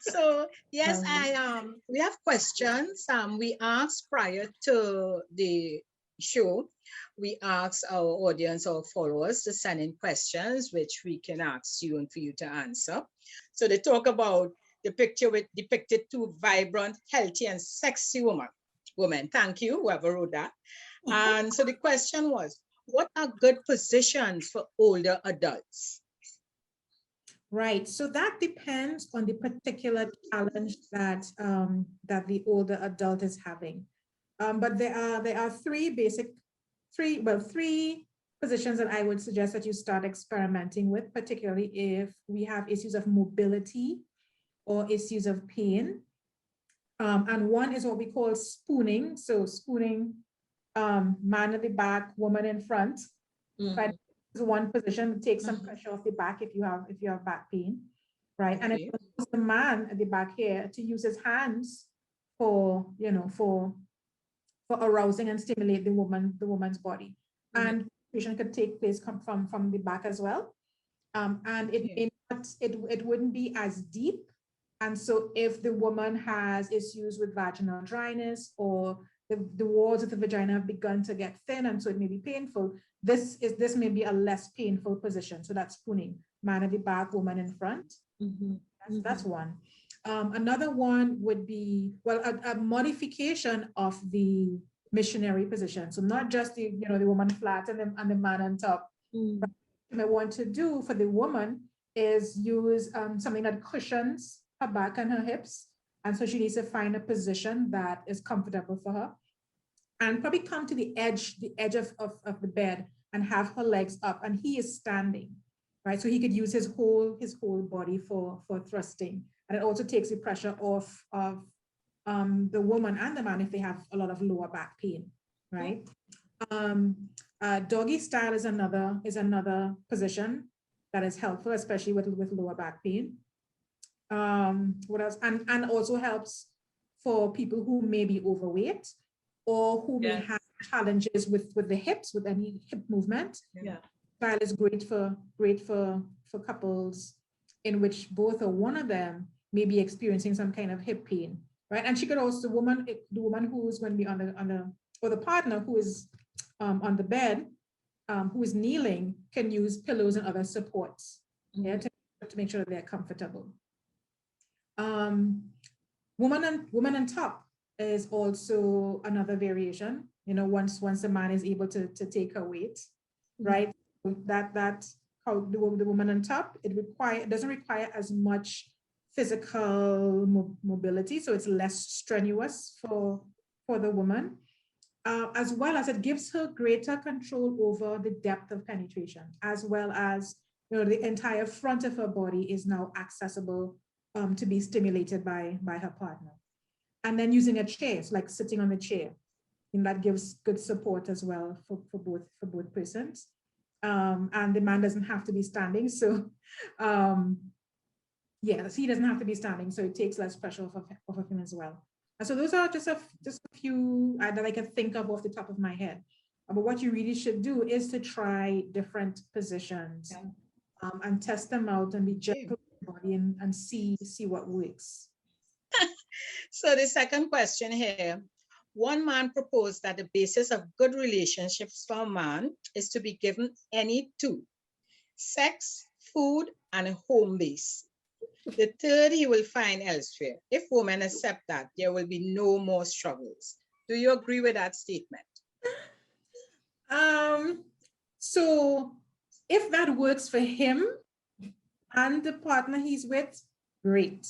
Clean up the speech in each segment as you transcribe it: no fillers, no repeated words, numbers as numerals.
So yes, we have questions. We asked prior to the show, we asked our audience, our followers, to send in questions which we can ask you and for you to answer. So they talk about the picture with depicted two vibrant, healthy, and sexy women. Thank you, whoever wrote that. And so the question was, what are good positions for older adults? Right. So that depends on the particular challenge that that the older adult is having. But there are three positions that I would suggest that you start experimenting with, particularly if we have issues of mobility or issues of pain. And one is what we call spooning. So spooning, man at the back, woman in front. Right. Is one position, take some pressure off the back if you have back pain, right? And it allows the man at the back here to use his hands for for arousing and stimulate the woman's body. And patient could take place from the back as well. And it wouldn't be as deep. And so if the woman has issues with vaginal dryness, or the walls of the vagina have begun to get thin, and so it may be painful, this may be a less painful position. So that's spooning, man at the back, woman in front. That's one. Another one would be, well, a modification of the missionary position. So not just the woman flat and the man on top. What you may want to do for the woman is use something that cushions her back and her hips. And so she needs to find a position that is comfortable for her. And probably come to the edge of the bed and have her legs up. And he is standing, right? So he could use his whole body for thrusting. And it also takes the pressure off of the woman and the man if they have a lot of lower back pain, right? Doggy style is another position that is helpful, especially with lower back pain. What else? And also helps for people who may be overweight or who may have challenges with the hips, with any hip movement. Style is great for couples in which both or one of them may be experiencing some kind of hip pain, right? And she could also, the woman who is going to be or the partner who is on the bed, who is kneeling, can use pillows and other supports, to make sure that they're comfortable. Woman on top is also another variation. Once the man is able to take her weight, right? That how the woman on top, it doesn't require as much physical mobility, so it's less strenuous for the woman, as well as it gives her greater control over the depth of penetration, as well as the entire front of her body is now accessible to be stimulated by her partner. And then using a chair, so like sitting on the chair, that gives good support as well for both persons. And the man doesn't have to be standing, so he doesn't have to be standing, so it takes less pressure off of him as well. And so those are just a few that I can think of off the top of my head. But what you really should do is to try different positions, and test them out and be gentle with your body and see what works. So the second question here, one man proposed that the basis of good relationships for a man is to be given any two: sex, food, and a home base. The third he will find elsewhere. If women accept that, there will be no more struggles. Do you agree with that statement? So if that works for him and the partner he's with, great.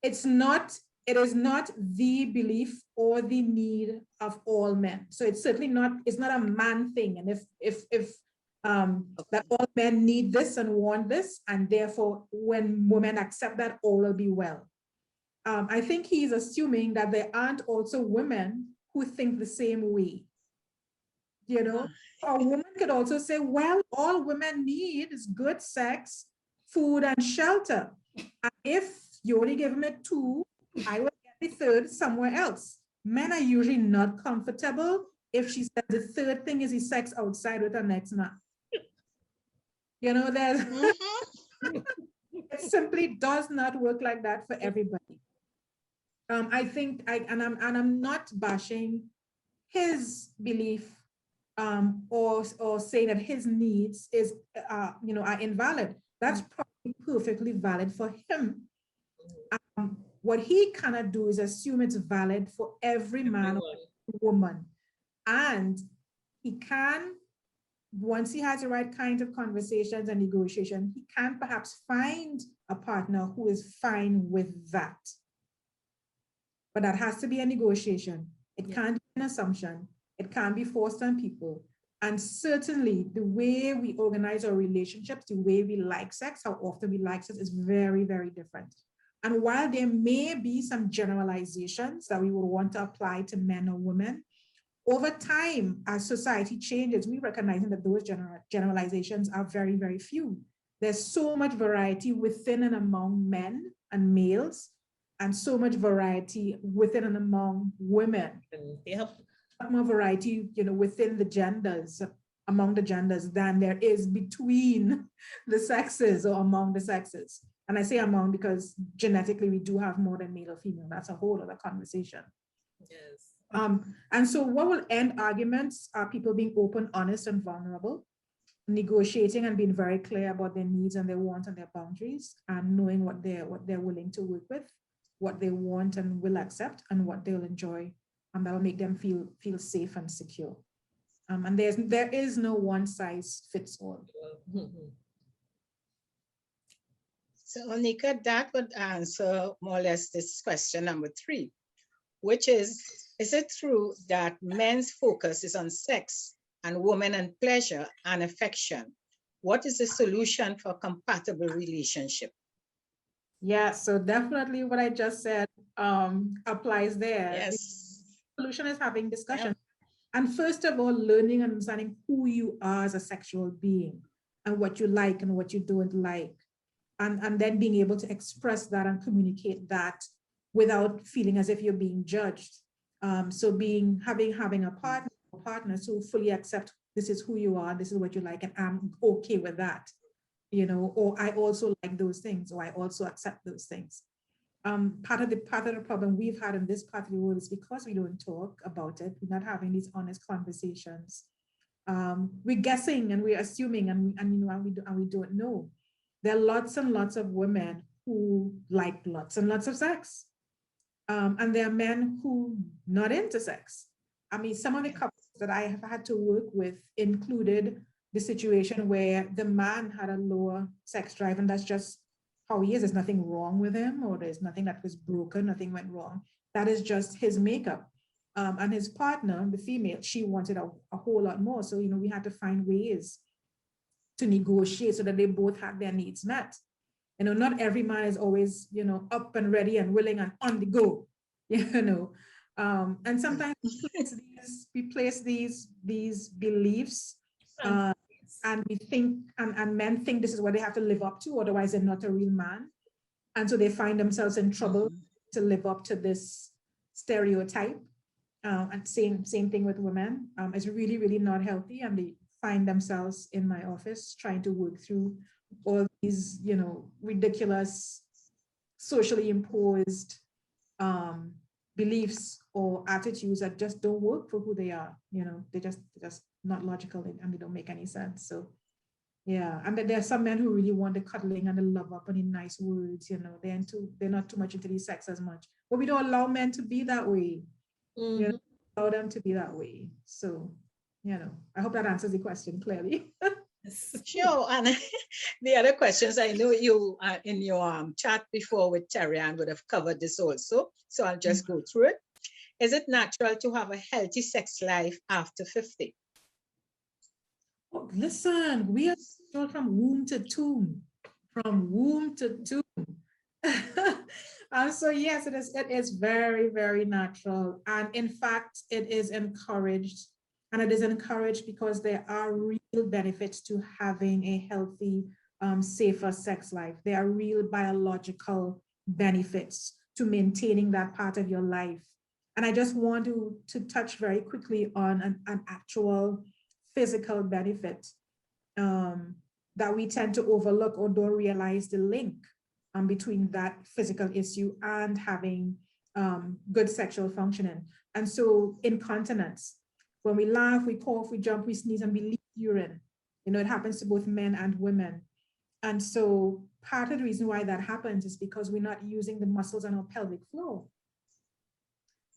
It is not the belief or the need of all men. So it's certainly not, it's not a man thing. And if that all men need this and want this, and therefore when women accept that, all will be well. I think he's assuming that there aren't also women who think the same way. A woman could also say, well, all women need is good sex, food, and shelter. And if you only give me two, I will get the third somewhere else. Men are usually not comfortable if she says the third thing is the sex outside with her next man. There's it simply does not work like that for everybody. I think I'm not bashing his belief or saying that his needs is are invalid. That's probably perfectly valid for him. What he cannot do is assume it's valid for every man or woman. And he can, once he has the right kind of conversations and negotiation, he can perhaps find a partner who is fine with that. But that has to be a negotiation. It can't be an assumption. It can't be forced on people. And certainly the way we organize our relationships, the way we like sex, how often we like sex is very, very different. And while there may be some generalizations that we would want to apply to men or women, over time, as society changes, we recognize that those generalizations are very, very few. There's so much variety within and among men and males, and so much variety within and among women. Yep. More variety, within the genders, among the genders, than there is between the sexes or among the sexes. And I say among because genetically we do have more than male or female. That's a whole other conversation. Yes. And so what will end arguments are people being open, honest, and vulnerable, negotiating and being very clear about their needs and their wants and their boundaries, and knowing what they're willing to work with, what they want and will accept, and what they'll enjoy, and that'll make them feel safe and secure. And there is no one size fits all. So Onika, that would answer more or less this question number 3, which is it true that men's focus is on sex and women on pleasure and affection? What is the solution for a compatible relationship? Yeah, so definitely what I just said applies there. Yes. The solution is having discussion. Yeah. And first of all, learning and understanding who you are as a sexual being and what you like and what you don't like. And then being able to express that and communicate that without feeling as if you're being judged. So having a partner who fully accept this is who you are, this is what you like, and I'm okay with that, or I also like those things, or I also accept those things. Part of the problem we've had in this part of the world is because we don't talk about it, we're not having these honest conversations. We're guessing and we're assuming and we don't know. There are lots and lots of women who like lots and lots of sex. And there are men who not into sex. I mean, some of the couples that I have had to work with included the situation where the man had a lower sex drive, and that's just how he is. There's nothing wrong with him, or there's nothing that was broken, nothing went wrong. That is just his makeup. And his partner, the female, she wanted a whole lot more. So, we had to find ways to negotiate so that they both had their needs met. Not every man is always, up and ready and willing and on the go, and sometimes we place these beliefs and we think, and men think this is what they have to live up to, otherwise they're not a real man. And so they find themselves in trouble to live up to this stereotype. And same thing with women. It's really, really not healthy, and they find themselves in my office trying to work through all these, ridiculous, socially imposed beliefs or attitudes that just don't work for who they are. They're just not logical and they don't make any sense. So, yeah, and there are some men who really want the cuddling and the love up and the nice words. They're not too much into the sex as much, but we don't allow men to be that way. Allow them to be that way. So, I hope that answers the question clearly. Sure. And the other questions, I know you in your chat before with Terry-Ann would have covered this also. So I'll just go through it. Is it natural to have a healthy sex life after 50? Oh, listen, we are still from womb to tomb. From womb to tomb. So yes, it is very, very natural. And in fact, it is encouraged. And it is encouraged because there are real benefits to having a healthy, safer sex life. There are real biological benefits to maintaining that part of your life. And I just want to touch very quickly on an actual physical benefit that we tend to overlook or don't realize the link. between that physical issue and having good sexual functioning. And so incontinence, when we laugh, we cough, we jump, we sneeze, and we leak urine. You know, it happens to both men and women. And so part of the reason why that happens is because we're not using the muscles on our pelvic floor.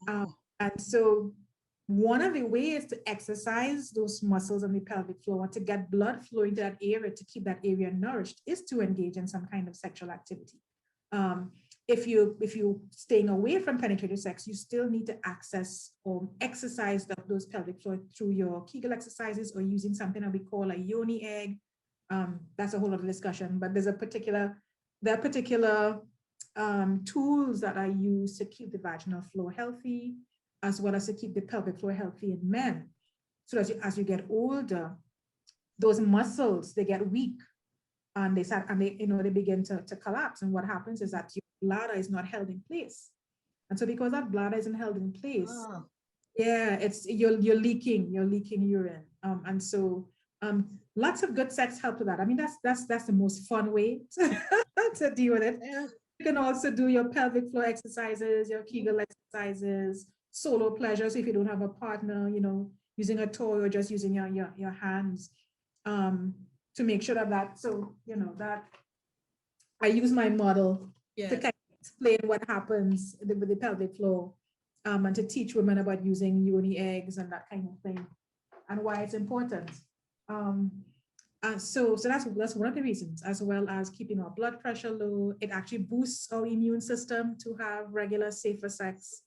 And so one of the ways to exercise those muscles on the pelvic floor, to get blood flowing to that area, to keep that area nourished, is to engage in some kind of sexual activity. If you're staying away from penetrative sex, you still need to access or exercise those pelvic floor through your Kegel exercises or using something that we call a yoni egg. That's a whole other discussion, but there are particular tools that are used to keep the vaginal flow healthy, as well as to keep the pelvic floor healthy in men. So as you get older, those muscles, they get weak and they begin to collapse. And what happens is that your bladder is not held in place. And so because that bladder isn't held in place, yeah, you're leaking urine. And so lots of good sex help with that. I mean, that's the most fun way to deal with it. Yeah. You can also do your pelvic floor exercises, your Kegel exercises, solo pleasure. So if you don't have a partner, you know, using a toy or just using your hands to make sure that so, you know, that I use my model to kind of explain what happens with the pelvic floor and to teach women about using yoni eggs and that kind of thing and why it's important. So that's one of the reasons, as well as keeping our blood pressure low. It actually boosts our immune system to have regular, safer sex.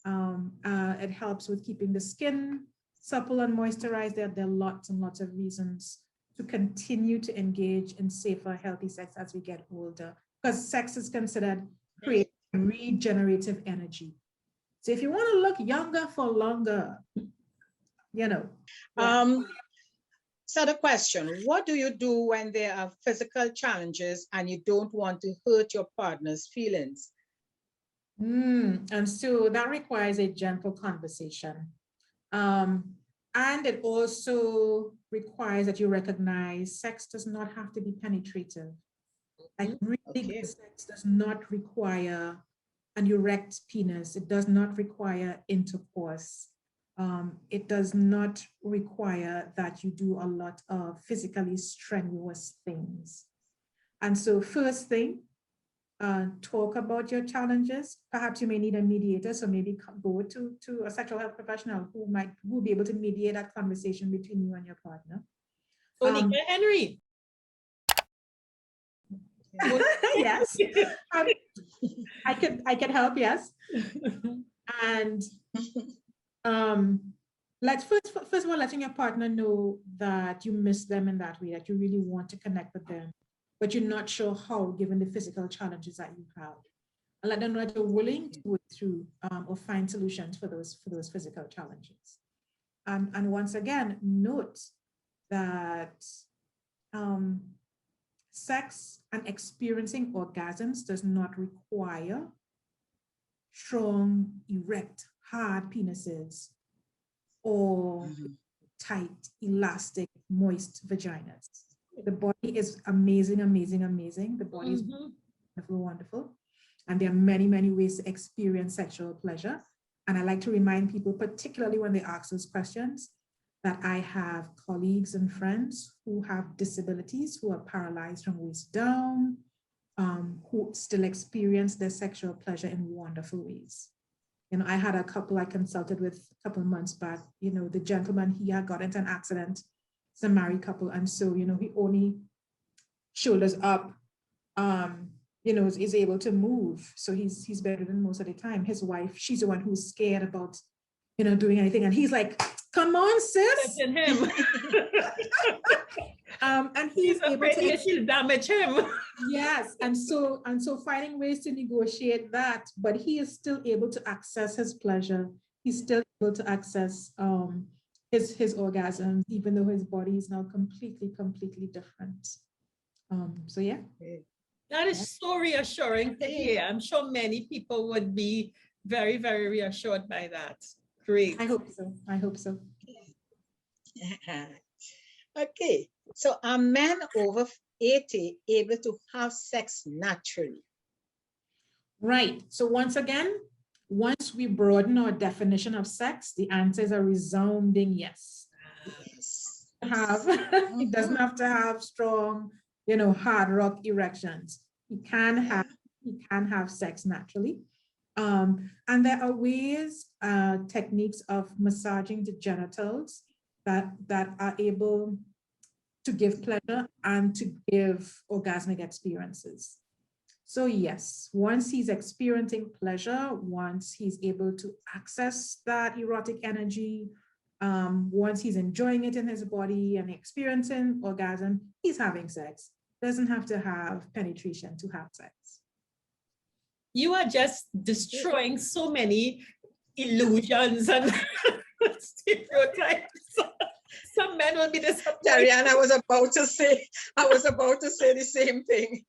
It helps with keeping the skin supple and moisturized. There are lots and lots of reasons to continue to engage in safer, healthy sex as we get older, because sex is considered creating regenerative energy. So if you want to look younger for longer, you know. Yeah. So the question, what do you do when there are physical challenges and you don't want to hurt your partner's feelings? And so that requires a gentle conversation. And it also requires that you recognize sex does not have to be penetrative. Like really good sex does not require an erect penis. It does not require intercourse. It does not require that you do a lot of physically strenuous things. And so first thing, talk about your challenges. Perhaps you may need a mediator, so maybe go to a sexual health professional who will be able to mediate that conversation between you and your partner. Onika Henry. Yes, I can help. Yes, and let's first of all letting your partner know that you miss them in that way, that you really want to connect with them, but you're not sure how, given the physical challenges that you have. And let them know that you're willing to work through or find solutions for those physical challenges. And once again, note that sex and experiencing orgasms does not require strong, erect, hard penises or tight, elastic, moist vaginas. The body is amazing, amazing, amazing. The body is wonderful, wonderful. And there are many, many ways to experience sexual pleasure. And I like to remind people, particularly when they ask those questions, that I have colleagues and friends who have disabilities, who are paralyzed from waist down, who still experience their sexual pleasure in wonderful ways. You know, I had a couple I consulted with a couple of months back. You know, the gentleman, he had got into an accident. It's a married couple. And so, you know, he only shoulders up, you know, is able to move. So he's better than most of the time. His wife, she's the one who's scared about, you know, doing anything. And he's like, come on, sis. Him. And he's able to, she'll damage him. Yes, and so finding ways to negotiate that, but he is still able to access his pleasure. He's still able to access his orgasms, even though his body is now completely different. So yeah. That is so reassuring to hear. I'm sure many people would be very, very reassured by that. Great. I hope so. I hope so. Okay, so are men over 80 able to have sex naturally? Right. So once again, once we broaden our definition of sex, the answer is a resounding yes. Yes. It doesn't have to have strong, hard rock erections. He can have sex naturally. And there are ways, techniques of massaging the genitals that are able to give pleasure and to give orgasmic experiences. So yes, once he's experiencing pleasure, once he's able to access that erotic energy, once he's enjoying it in his body and experiencing orgasm, he's having sex. Doesn't have to have penetration to have sex. You are just destroying so many illusions and stereotypes. Some men will be disappointed. Darian, I was about to say the same thing.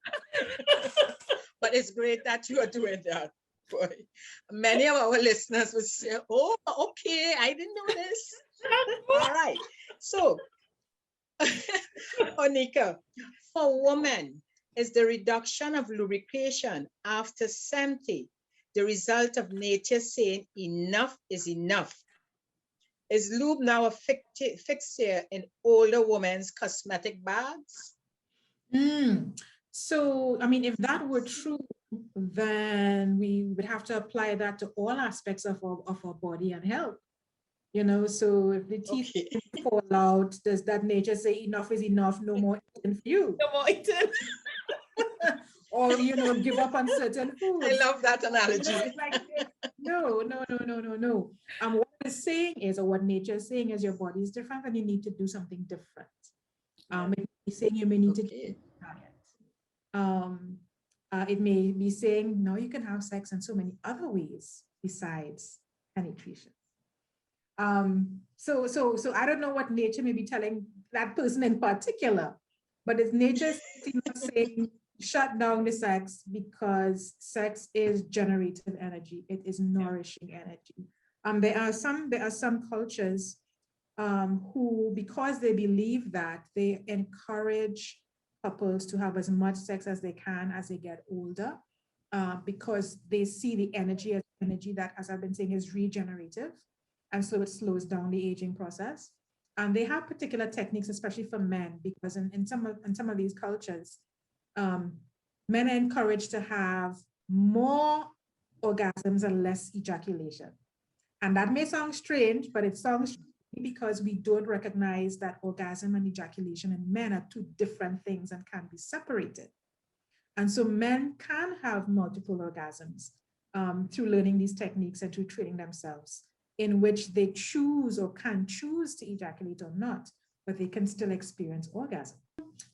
But it's great that you are doing that. Boy. Many of our listeners would say, oh, okay, I didn't know this. All right. So, Onika, for women, is the reduction of lubrication after 70 the result of nature saying enough is enough? Is lube now a fixture in older women's cosmetic bags? So, I mean, if that were true, then we would have to apply that to all aspects of our body and health. So if the teeth fall out, does that nature say enough is enough, no more eating for you? No more eating. Or, give up on certain foods. I love that analogy. No. What it's saying is, or what nature is saying is, your body is different and you need to do something different. It may be saying you may need to do diet. It may be saying, no, you can have sex in so many other ways besides penetration. So I don't know what nature may be telling that person in particular, but it's nature saying, shut down the sex, because sex is generative energy. It is nourishing energy. There are some cultures who, because they believe that, they encourage couples to have as much sex as they can as they get older, because they see the energy as energy that, as I've been saying, is regenerative, and so it slows down the aging process. And they have particular techniques, especially for men, because in some of these cultures, men are encouraged to have more orgasms and less ejaculation. And that may sound strange, but it sounds strange because we don't recognize that orgasm and ejaculation in men are two different things and can be separated. And so men can have multiple orgasms through learning these techniques and through training themselves, in which they choose or can choose to ejaculate or not, but they can still experience orgasm.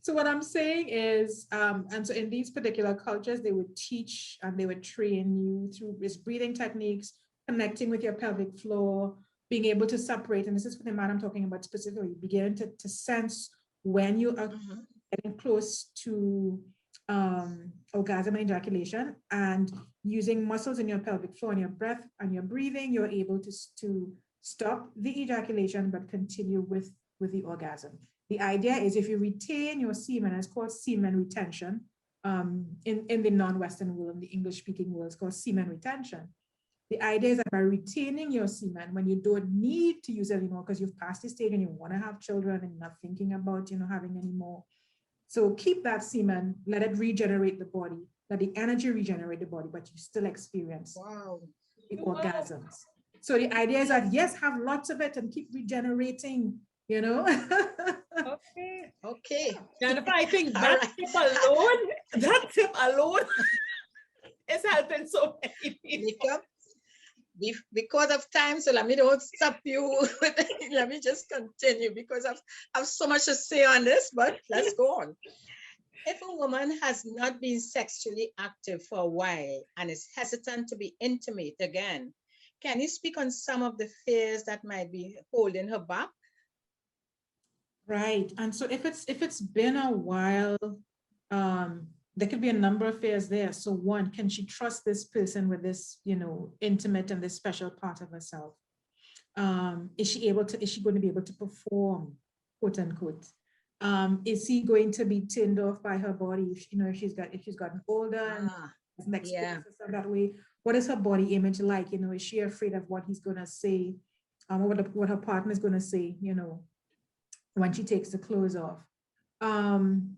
So what I'm saying is, and so in these particular cultures, they would teach and they would train you through this breathing techniques, connecting with your pelvic floor, being able to separate, and this is for the man I'm talking about specifically, beginning to sense when you are getting close to orgasm and ejaculation, and using muscles in your pelvic floor and your breath and your breathing, you're able to stop the ejaculation but continue with the orgasm. The idea is, if you retain your semen, it's called semen retention. In the non-Western world, in the English-speaking world, it's called semen retention. The idea is that by retaining your semen, when you don't need to use it anymore because you've passed the stage and you want to have children and you're not thinking about having any more. So keep that semen, let it regenerate the body, let the energy regenerate the body, but you still experience the orgasms. So the idea is that, yes, have lots of it and keep regenerating, Okay. Jennifer, I think that tip alone is helping so many people. Because of time, so let me don't stop you. Let me just continue because I've so much to say on this, but let's go on. If a woman has not been sexually active for a while and is hesitant to be intimate again, can you speak on some of the fears that might be holding her back? Right. And so if it's been a while, there could be a number of fears there. So one, can she trust this person with this, intimate and this special part of herself? Is she going to be able to perform, quote unquote? Is he going to be turned off by her body if she's gotten older and doesn't expose Yeah. herself that way. What is her body image like? You know, is she afraid of what he's gonna say, or what her partner is gonna say? You know, when she takes the clothes off. And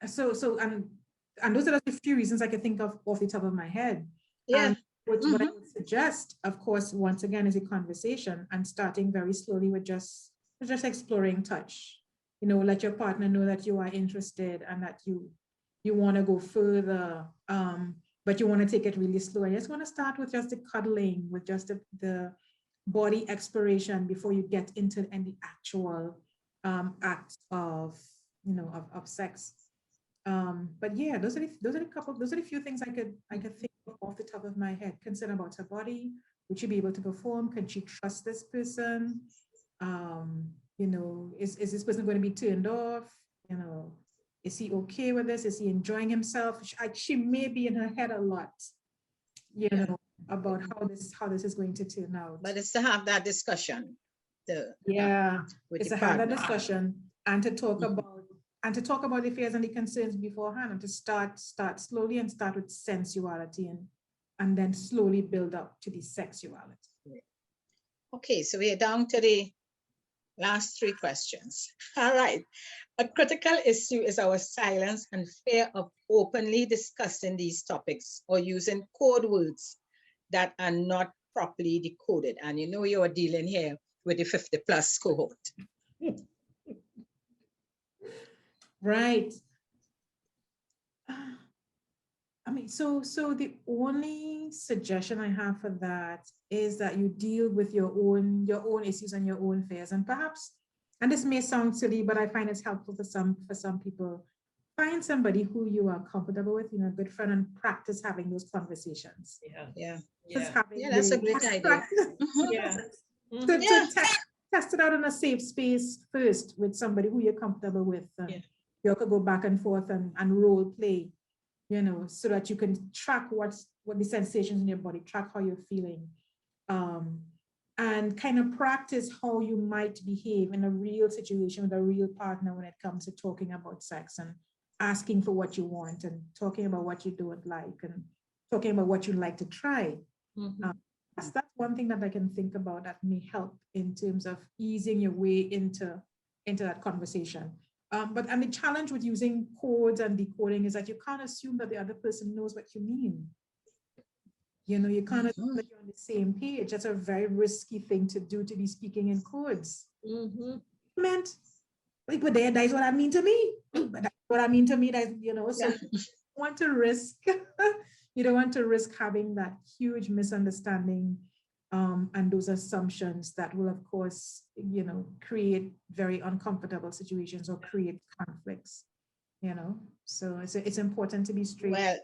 those are the few reasons I can think of off the top of my head. Yeah. And what I would suggest, of course, once again, is a conversation and starting very slowly with just exploring touch. You know, let your partner know that you are interested and that you want to go further, but you want to take it really slow. I just want to start with just the cuddling, with just the body exploration before you get into any actual act of, you know, of sex. But yeah, those are the few things I could think of off the top of my head. Concern about her body. Would she be able to perform? Can she trust this person? You know, is this person going to be turned off? You know, is he okay with this? Is he enjoying himself? She may be in her head a lot, you know, about how this is going to turn out. But it's to have that discussion. It's to have that discussion and to talk about the fears and the concerns beforehand, and to start slowly and start with sensuality and then slowly build up to the sexuality. Okay, so we are down to the last 3 questions. All right. A critical issue is our silence and fear of openly discussing these topics or using code words that are not properly decoded. And you know, you're dealing here with the 50+ cohort. Right. I mean, so the only suggestion I have for that is that you deal with your own issues and your own fears, and perhaps, and this may sound silly, but I find it's helpful for some people. Find somebody who you are comfortable with, you know, a good friend, and practice having those conversations. Yeah, That's a great idea. So test it out in a safe space first with somebody who you're comfortable with. You could go back and forth and role play, you know, so that you can track what the sensations in your body, track how you're feeling, and kind of practice how you might behave in a real situation with a real partner when it comes to talking about sex and asking for what you want and talking about what you don't like and talking about what you'd like to try. That's one thing that I can think about that may help in terms of easing your way into that conversation. But the challenge with using codes and decoding is that you can't assume that the other person knows what you mean. You know, you can't assume that you're on the same page. That's a very risky thing to do, to be speaking in codes. Meant, like, but that's what I mean to me. But that's what I mean to me. That, you know, so you don't want to risk. You don't want to risk having that huge misunderstanding and those assumptions that will, of course, you know, create very uncomfortable situations or create conflicts, you know. So it's important to be straight. Well,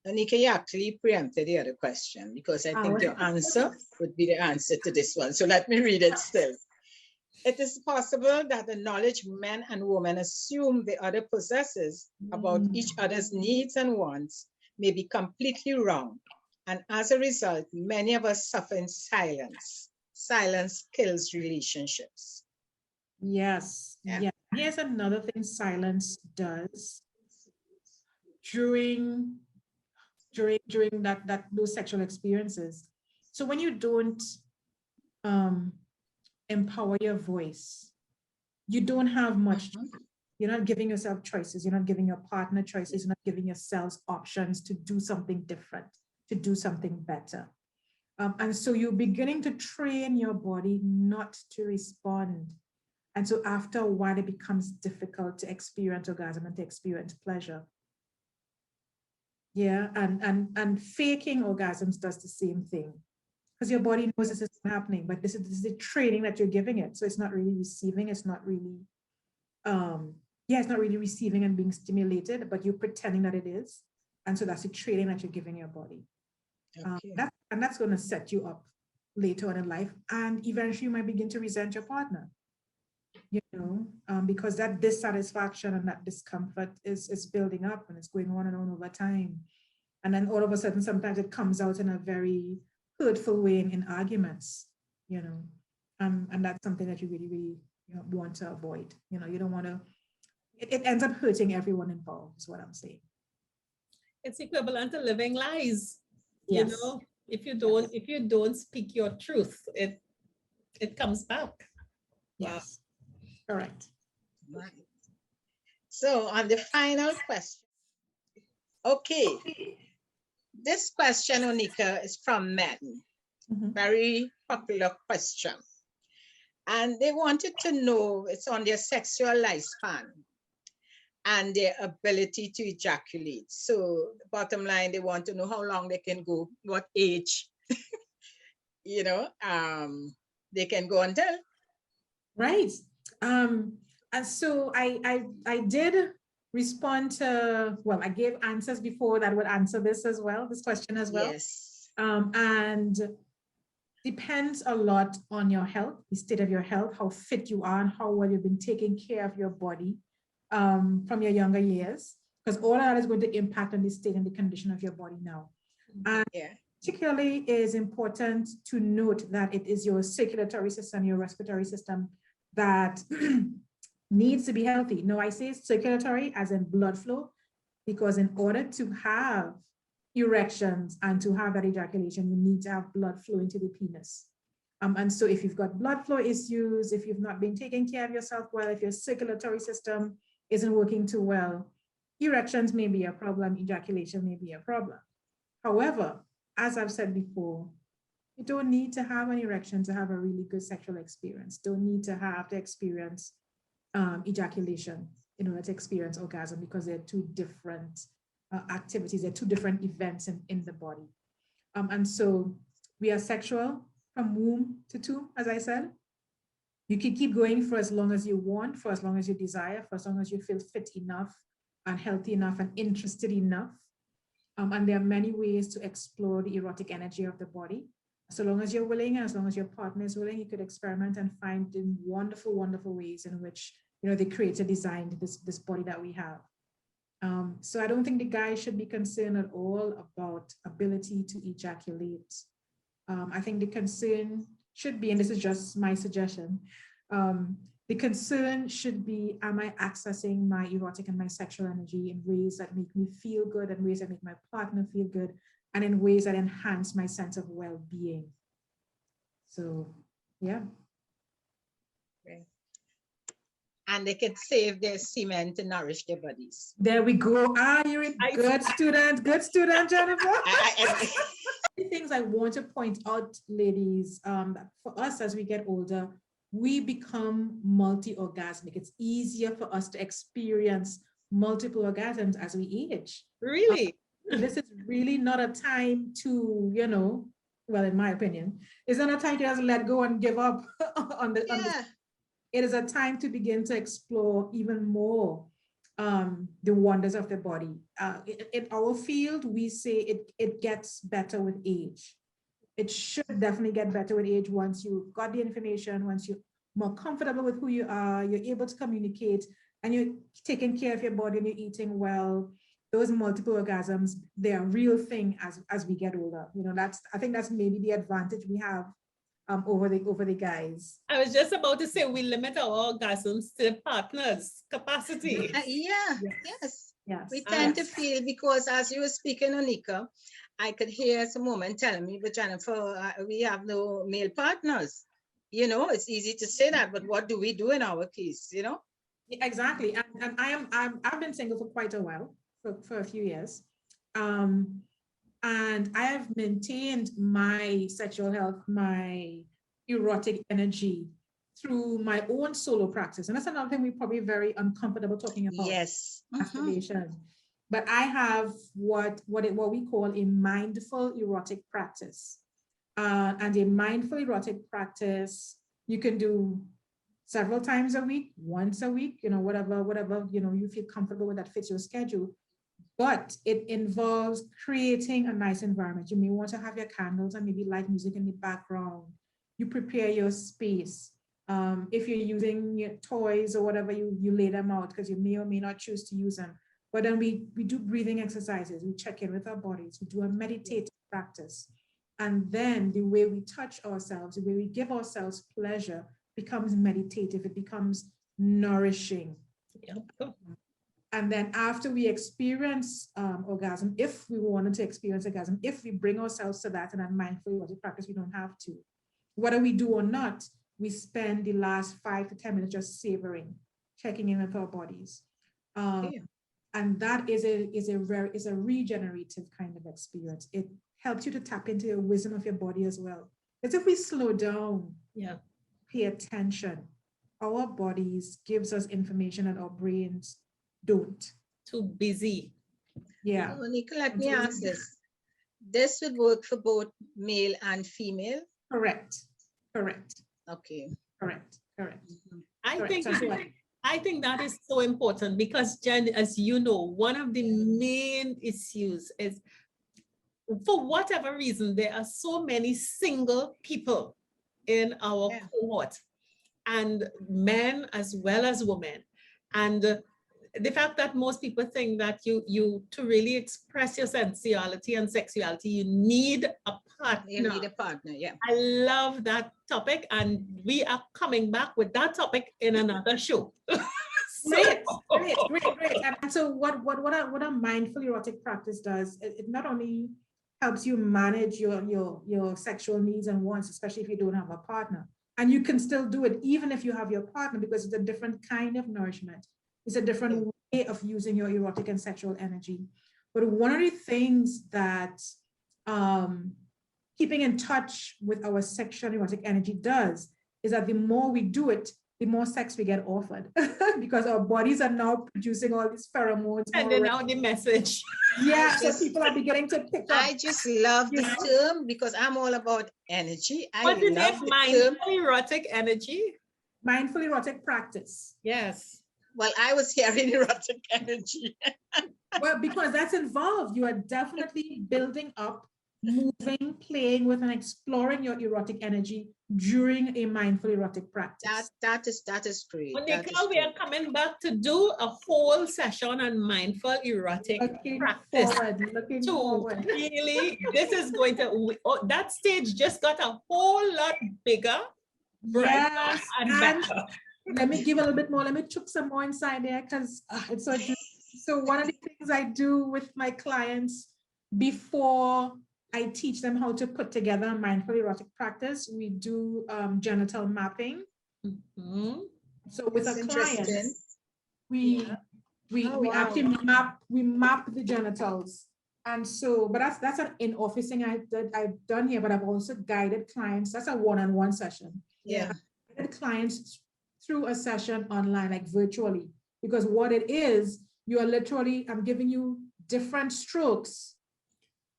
Onika, you actually preempted the other question, because I think your answer would be the answer to this one. So let me read it still. It is possible that the knowledge men and women assume the other possesses about each other's needs and wants may be completely wrong. And as a result, many of us suffer in silence. Silence kills relationships. Yes. Yeah. Here's another thing silence does during those sexual experiences. So when you don't empower your voice, you don't have much. You're not giving yourself choices. You're not giving your partner choices. You're not giving yourselves options to do something different, to do something better. And so you're beginning to train your body not to respond. And so after a while, it becomes difficult to experience orgasm and to experience pleasure. Yeah, and faking orgasms does the same thing, because your body knows this is happening, but this is the training that you're giving it. So it's not really receiving, it's not really, it's not really receiving and being stimulated, but you're pretending that it is. And so that's the training that you're giving your body. That's going to set you up later on in life. And eventually you might begin to resent your partner, you know, because that dissatisfaction and that discomfort is building up and it's going on and on over time. And then all of a sudden, sometimes it comes out in a very hurtful way in arguments, you know, and that's something that you really, really, you know, want to avoid. You know, you don't want to, it ends up hurting everyone involved, is what I'm saying. It's equivalent to living lies. Yes. You know, if you don't speak your truth, it comes back. Yes. Correct. Right. So on the final question. Okay. This question, Onika, is from men. Mhm. Very popular question. And they wanted to know, it's on their sexual lifespan and their ability to ejaculate. So bottom line, they want to know how long they can go, what age, you know, they can go until. Right. And so I did respond to, well, I gave answers before that would answer this as well, this question as well. Yes. And depends a lot on your health, the state of your health, how fit you are, and how well you've been taking care of your body from your younger years, because all of that is going to impact on the state and the condition of your body now. And Yeah. particularly it is important to note that it is your circulatory system, your respiratory system that needs to be healthy. No, I say circulatory as in blood flow, because in order to have erections and to have that ejaculation, you need to have blood flow into the penis. And so if you've got blood flow issues, if you've not been taking care of yourself well, if your circulatory system isn't working too well, erections may be a problem, ejaculation may be a problem. However, as I've said before, you don't need to have an erection to have a really good sexual experience. Don't need to have the experience ejaculation in order to experience orgasm, because they're two different activities, they're two different events in the body. And so we are sexual from womb to tomb, as I said. You can keep going for as long as you want, for as long as you desire, for as long as you feel fit enough and healthy enough and interested enough. And there are many ways to explore the erotic energy of the body. So long as you're willing, and as long as your partner is willing, you could experiment and find in wonderful, wonderful ways in which, you know, the creator designed this body that we have. So I don't think the guy should be concerned at all about ability to ejaculate. I think the concern should be, and this is just my suggestion, the concern should be, am I accessing my erotic and my sexual energy in ways that make me feel good, and ways that make my partner feel good, and in ways that enhance my sense of well-being. So, yeah. Okay. And they can save their semen to nourish their bodies. There we go. Ah, you're a good student, Jennifer. Things I want to point out, ladies, that for us as we get older, we become multi-orgasmic. It's easier for us to experience multiple orgasms as we age. Really? This is really not a time to, you know, well, in my opinion, it's not a time to just let go and give up on the. It is a time to begin to explore even more the wonders of the body. In our field, we say it gets better with age. It should definitely get better with age once you've got the information, once you're more comfortable with who you are, you're able to communicate, and you're taking care of your body and you're eating well. Those multiple orgasms, they're a real thing as we get older. You know, I think that's maybe the advantage we have over the guys. I was just about to say we limit our orgasms to partners' capacity. Yes. We Yes. tend to feel, because as you were speaking, Onika, I could hear some woman telling me, but Jennifer, we have no male partners. You know, it's easy to say that, but what do we do in our case, you know? Exactly. And I've been single for quite a while, for a few years. And I have maintained my sexual health, my erotic energy through my own solo practice. And that's another thing we're probably very uncomfortable talking about. Yes. Masturbation. But I have what we call a mindful erotic practice. And a mindful erotic practice, you can do several times a week, once a week, you know, whatever, you know, you feel comfortable with that fits your schedule. But it involves creating a nice environment. You may want to have your candles and maybe light music in the background. You prepare your space. If you're using your toys or whatever, you lay them out, because you may or may not choose to use them. But then we do breathing exercises. We check in with our bodies. We do a meditative practice. And then the way we touch ourselves, the way we give ourselves pleasure becomes meditative. It becomes nourishing. Yep. And then after we experience orgasm, if we wanted to experience orgasm, if we bring ourselves to that in a mindful erotic practice, we don't have to. Whether we do or not, we spend the last 5 to 10 minutes just savoring, checking in with our bodies. And that is a regenerative kind of experience. It helps you to tap into your wisdom of your body as well. Because if we slow down, pay attention, our bodies gives us information that our brains don't. Too busy. Yeah. Onika, let me ask this. This would work for both male and female? Correct. Correct. Okay. Correct. Correct. I think that is so important because, Jen, as you know, one of the main issues is, for whatever reason, there are so many single people in our cohort, and men as well as women. And the fact that most people think that you to really express your sensuality and sexuality, you need a partner. You need a partner, yeah. I love that topic, and we are coming back with that topic in another show. Great. And so what a mindful erotic practice does, it not only helps you manage your sexual needs and wants, especially if you don't have a partner. And you can still do it even if you have your partner, because it's a different kind of nourishment. It's a different way of using your erotic and sexual energy. But one of the things that keeping in touch with our sexual erotic energy does is that the more we do it, the more sex we get offered, because our bodies are now producing all these pheromones. And then now the message. Yeah, so people are beginning to pick up. I just love the term because I'm all about energy. What is it? Mindful erotic energy? Mindful erotic practice. Yes. Well, I was hearing erotic energy. Well, because that's involved. You are definitely building up, moving, playing with, and exploring your erotic energy during a mindful erotic practice. That is great. Onika, we are coming back to do a whole session on mindful erotic practice. Looking forward. Really, this is going to, that stage just got a whole lot bigger, brighter, and better. Let me give a little bit more. Let me chuck some more inside there, because it's so juicy. So one of the things I do with my clients before I teach them how to put together a mindful erotic practice, we do genital mapping. So with a client, we actually map the genitals. And so, but that's an in-office thing I've done here, but I've also guided clients. That's a one-on-one session. Yeah. Guided clients through a session online, like virtually, because what it is, you are literally, I'm giving you different strokes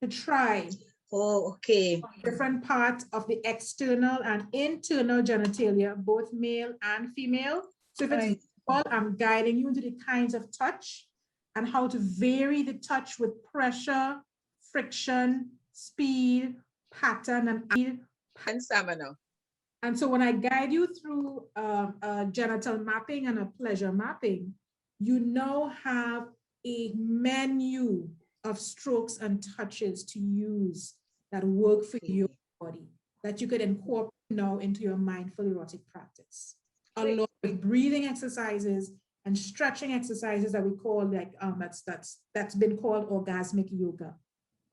to try. Oh, okay. Different parts of the external and internal genitalia, both male and female. So if it's all, I'm guiding you into the kinds of touch and how to vary the touch with pressure, friction, speed, pattern, and stamina. And so when I guide you through a genital mapping and a pleasure mapping, you now have a menu of strokes and touches to use that work for your body, that you could incorporate now into your mindful erotic practice, along with breathing exercises and stretching exercises that we call, like that's been called orgasmic yoga.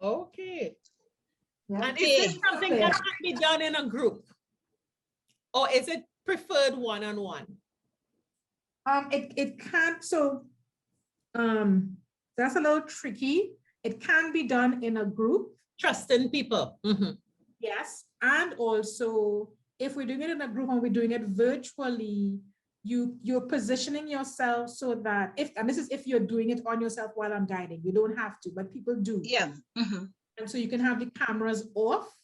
Okay. Yeah. And is this something that can be done in a group, or is it preferred one-on-one? It can't. So that's a little tricky. It can be done in a group. Trusting people. Yes. And also, if we're doing it in a group and we're doing it virtually, you're positioning yourself so that and this is if you're doing it on yourself while I'm guiding, you don't have to, but people do. Yeah. And so you can have the cameras off.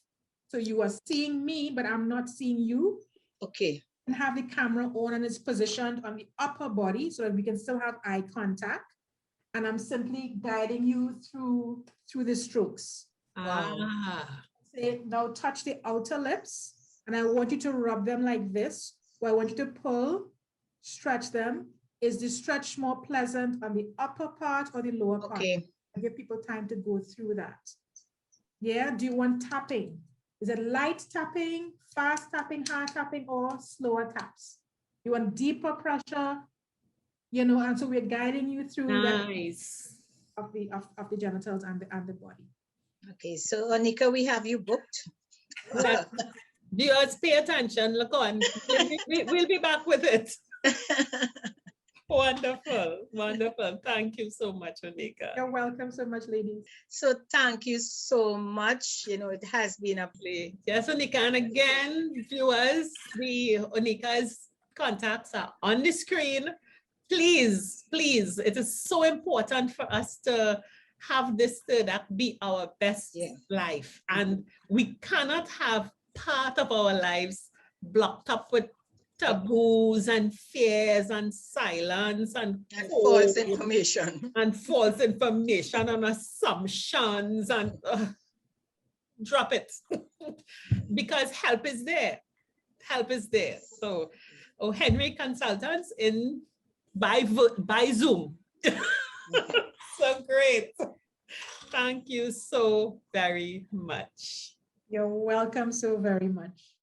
So you are seeing me, but I'm not seeing you. Okay. And have the camera on and it's positioned on the upper body so that we can still have eye contact. And I'm simply guiding you through the strokes. Wow. Say, now touch the outer lips, and I want you to rub them like this. Or I want you to pull, stretch them. Is the stretch more pleasant on the upper part or the lower part? Okay. I give people time to go through that. Yeah, do you want tapping? Is it light tapping, fast tapping, hard tapping, or slower taps? You want deeper pressure, you know, and so we're guiding you through that Nice. of the genitals and the body. Okay, so Onika, we have you booked. Viewers, pay attention. Look on. We'll be back with it. Wonderful, wonderful. Thank you so much, Onika. You're welcome so much, ladies. So thank you so much. You know, it has been a Yes, Onika. And again, viewers, Onika's contacts are on the screen. Please, please, it is so important for us to have this third act be our best life. And we cannot have part of our lives blocked up with taboos and fears and silence and false information. And false information and assumptions and drop it. Because help is there. Help is there. So, Henry Consultants by Zoom. So great. Thank you so very much. You're welcome so very much.